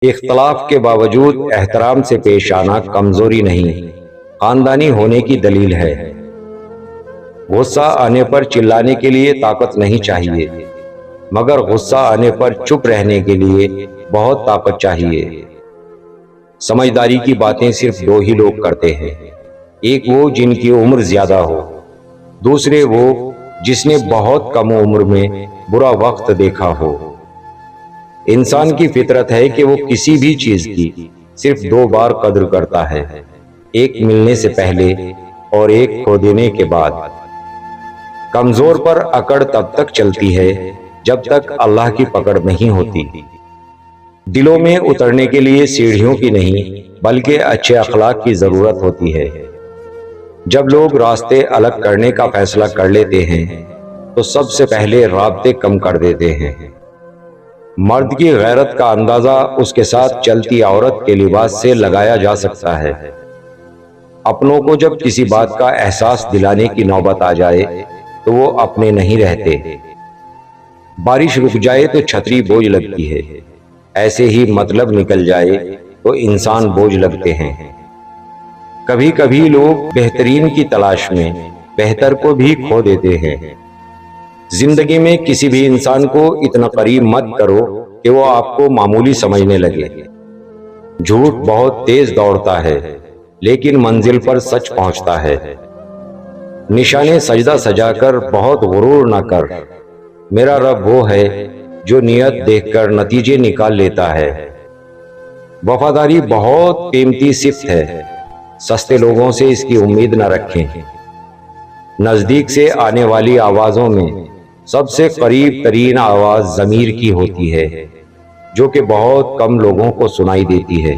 اختلاف کے باوجود احترام سے پیش آنا کمزوری نہیں، خاندانی ہونے کی دلیل ہے۔ غصہ آنے پر چلانے کے لیے طاقت نہیں چاہیے، مگر غصہ آنے پر چپ رہنے کے لیے بہت طاقت چاہیے۔ سمجھداری کی باتیں صرف دو ہی لوگ کرتے ہیں، ایک وہ جن کی عمر زیادہ ہو، دوسرے وہ جس نے بہت کم عمر میں برا وقت دیکھا ہو۔ انسان کی فطرت ہے کہ وہ کسی بھی چیز کی صرف دو بار قدر کرتا ہے، ایک ملنے سے پہلے اور ایک کھو دینے کے بعد۔ کمزور پر اکڑ تب تک چلتی ہے جب تک اللہ کی پکڑ نہیں ہوتی۔ دلوں میں اترنے کے لیے سیڑھیوں کی نہیں بلکہ اچھے اخلاق کی ضرورت ہوتی ہے۔ جب لوگ راستے الگ کرنے کا فیصلہ کر لیتے ہیں تو سب سے پہلے رابطے کم کر دیتے ہیں۔ مرد کی غیرت کا اندازہ اس کے ساتھ چلتی عورت کے لباس سے لگایا جا سکتا ہے۔ اپنوں کو جب کسی بات کا احساس دلانے کی نوبت آ جائے تو وہ اپنے نہیں رہتے۔ بارش رک جائے تو چھتری بوجھ لگتی ہے، ایسے ہی مطلب نکل جائے تو انسان بوجھ لگتے ہیں۔ کبھی کبھی لوگ بہترین کی تلاش میں بہتر کو بھی کھو دیتے ہیں۔ زندگی میں کسی بھی انسان کو اتنا قریب مت کرو کہ وہ آپ کو معمولی سمجھنے لگے۔ جھوٹ بہت تیز دوڑتا ہے لیکن منزل پر سچ پہنچتا ہے۔ نشانے سجدہ سجا کر بہت غرور نہ کر، میرا رب وہ ہے جو نیت دیکھ کر نتیجے نکال لیتا ہے۔ وفاداری بہت قیمتی صفت ہے، سستے لوگوں سے اس کی امید نہ رکھیں۔ نزدیک سے آنے والی آوازوں میں سب سے قریب ترین آواز ضمیر کی ہوتی ہے، جو کہ بہت کم لوگوں کو سنائی دیتی ہے۔